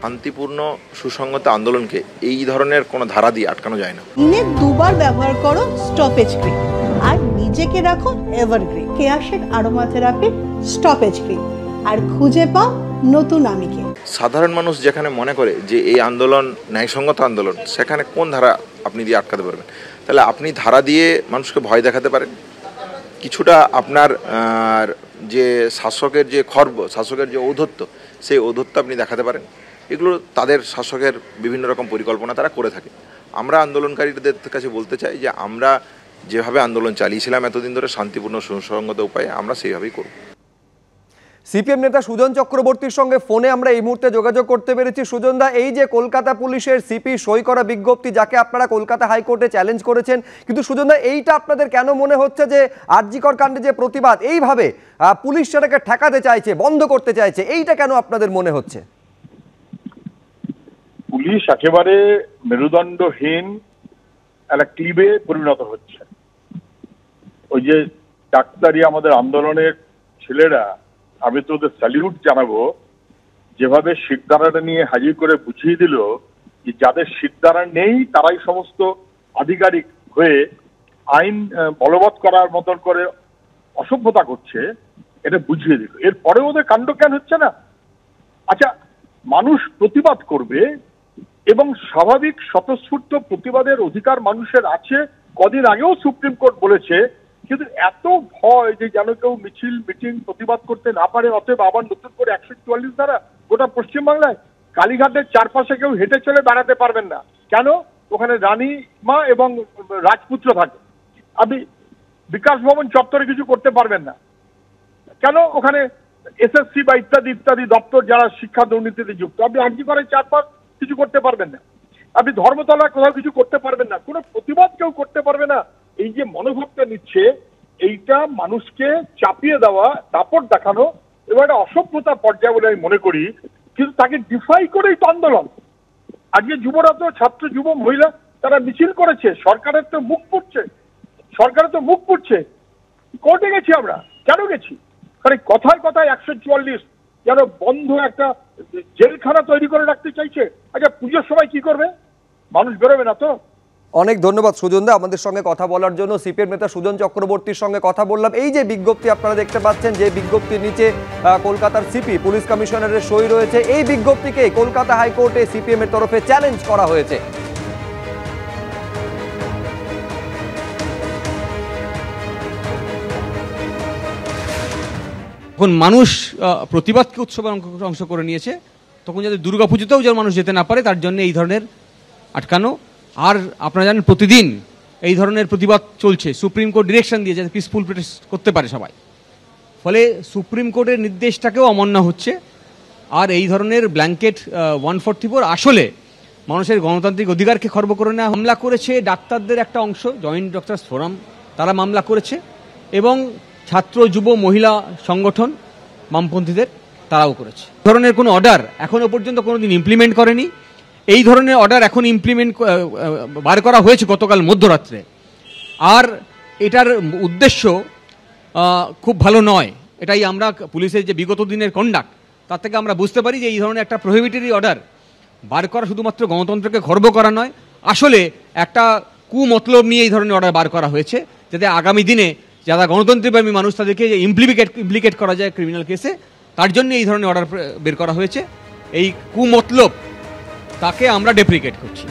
শান্তিপূর্ণ সুসংগত আন্দোলনকে এই ধরনের কোনো ধারা দিয়ে আটকানো যায় না। দিনে দুবার ব্যবহার করো স্টপেজ ক্রিম আর নিজেকে রাখো এভারগ্রিন। কেয়াশের আরোমা থেরাপি স্টপেজ ক্রিম আর খুঁজে পাও নতুন আমিকে। সাধারণ মানুষ যেখানে মনে করে যে এই আন্দোলন ন্যায়সঙ্গত আন্দোলন, সেখানে কোন ধারা আপনি দিয়ে আটকাতে পারবেন? তাহলে আপনি ধারা দিয়ে মানুষকে ভয় দেখাতে পারেন, কিছুটা আপনার যে শাসকের যে খর্ব, শাসকের যে ঔদ্ধত্য, সেই ঔদ্ধত্য আপনি দেখাতে পারেন। এগুলো তাদের শাসকের বিভিন্ন রকম পরিকল্পনা তারা করে থাকে। আমরা আন্দোলনকারীদের কাছে বলতে চাই যে আমরা যেভাবে আন্দোলন চালিয়েছিলাম এতদিন ধরে শান্তিপূর্ণ সুসংগত উপায়ে, আমরা সেইভাবেই করব। সিপিএম নেতা সুজন চক্রবর্তীর সঙ্গে ফোনে আমরা এই মুহূর্তে যোগাযোগ করতে পেরেছি। সুজন দা, এই যে কলকাতা পুলিশের সিপি সই করা বিজ্ঞপ্তি, যাকে আপনারা কলকাতা হাইকোর্টে চ্যালেঞ্জ করেছেন, কিন্তু সুজন দা, এইটা আপনাদের কেন মনে হচ্ছে যে আরজিকর কাণ্ডে যে প্রতিবাদ, এইভাবে পুলিশ সেটাকে ঠেকাতে চাইছে, বন্ধ করতে চাইছে, এইটা কেন আপনাদের মনে হচ্ছে? পুলিশ একেবারে মেরুদণ্ডহীন একটা ক্লিবে পরিণত হচ্ছে। ওই যে ডাক্তারি আমাদের আন্দোলনের ছেলেরা, আমি তো ওদের স্যালিউট জানাবো, যেভাবে শিরদাঁড়াটা নিয়ে হাজির করে বুঝিয়ে দিল যে যাদের শিরদাঁড়া নেই তারাই সমস্ত আধিকারিক হয়ে আইন বলবৎ করার মতন করে অসভ্যতা করছে, এটা বুঝিয়ে দিল। এরপরে ওদের কাণ্ডজ্ঞান হচ্ছে না। আচ্ছা, মানুষ প্রতিবাদ করবে এবং স্বাভাবিক স্বতঃস্ফূর্ত প্রতিবাদের অধিকার মানুষের আছে, কদিন আগেও সুপ্রিম কোর্ট বলেছে, কিন্তু এত ভয় যে যেন কেউ মিছিল মিটিং প্রতিবাদ করতে না পারে, অতএব আবার নতুন করে 144 ধারা গোটা পশ্চিমবাংলায় কালীঘাটের চারপাশে কেউ হেঁটে চলে বেড়াতে পারবেন না। কেন? ওখানে রানী মা এবং রাজপুত্র থাকে। আপনি বিকাশ ভবন চত্বরে কিছু করতে পারবেন না। কেন? ওখানে এসএসসি বা ইত্যাদি ইত্যাদি দপ্তর যারা শিক্ষা দুর্নীতিতে যুক্ত, আপনি আরজিকরের চারপাশ কিছু করতে পারবেন না। আপনি ধর্মতলায় কোথাও কিছু করতে পারবেন না। কোনো প্রতিবাদ কেউ করতে পারবে না। এই যে মনোভাবটা নিচ্ছে, এইটা মানুষকে চাপিয়ে দেওয়া, দাপট দেখানো এবং একটা অসভ্যতা পর্যায়ে বলে আমি মনে করি। কিন্তু তাকে ডিফাই করেই তো আন্দোলন। আজকে যুবরা তো, ছাত্র যুব মহিলা, তারা মিছিল করেছে, সরকারের তো মুখ পুড়ছে। কোর্টে গেছি আমরা, কেন গেছি? কারণ কথায় কথায় 144 যেন বন্ধ একটা জেলখানা তৈরি করে রাখতে চাইছে। আচ্ছা, পুজোর সময় কি করবে? মানুষ বেরোবে না তো। অনেক ধন্যবাদ সুজন দা আমাদের সঙ্গে কথা বলার জন্য। সিপিএম নেতা সুজন চক্রবর্তীর সঙ্গে কথা বললাম। এই যে বিজ্ঞপ্তি আপনারা দেখতে পাচ্ছেন, যে বিজ্ঞপ্তির নিচে কলকাতার সিপি পুলিশ কমিশনারের সই রয়েছে, এই বিজ্ঞপ্তিকে কলকাতা হাইকোর্টে সিপিএম এর তরফে চ্যালেঞ্জ করা হয়েছে। যখন মানুষ প্রতিবাদকে উৎসবের অংশ করে নিয়েছে, তখন যাতে দুর্গাপুজোতেও যেন মানুষ যেতে না পারে, তার জন্য এই ধরনের আটকানো। আর আপনারা জানেন প্রতিদিন এই ধরনের প্রতিবাদ চলছে। সুপ্রিম কোর্ট ডিরেকশন দিয়ে যাতে পিসফুল প্রোটেস্ট করতে পারে সবাই, ফলে সুপ্রিম কোর্টের নির্দেশটাকেও অমান্য হচ্ছে। আর এই ধরনের ব্ল্যাঙ্কেট 144 আসলে মানুষের গণতান্ত্রিক অধিকারকে খর্ব করে নেওয়া। মামলা করেছে ডাক্তারদের একটা অংশ, জয়েন্ট ডক্টরস ফোরাম, তারা মামলা করেছে, এবং ছাত্র যুব মহিলা সংগঠন বামপন্থীদের তারাও করেছে। এই ধরনের কোনো অর্ডার এখনো পর্যন্ত কোনোদিন ইমপ্লিমেন্ট করেনি। এই ধরনের অর্ডার এখন বার করা হয়েছে গতকাল মধ্যরাত্রে। আর এটার উদ্দেশ্য খুব ভালো নয়। এটাই আমরা পুলিশের যে বিগত দিনের কন্ডাক্ট, তার থেকে আমরা বুঝতে পারি যে এই ধরনের একটা প্রহিবিটরি অর্ডার বার করা শুধুমাত্র গণতন্ত্রকে খর্ব করা নয়, আসলে একটা কুমতলব নিয়ে এই ধরনের অর্ডার বার করা হয়েছে, যাতে আগামী দিনে যারা গণতন্ত্রপ্রেমী মানুষ তাদেরকে ইমপ্লিকেট করা যায় ক্রিমিনাল কেসে। তার জন্য এই ধরনের অর্ডার বের করা হয়েছে। এই কুমতলব তাকে আমরা ডেপ্রিকেট করছি।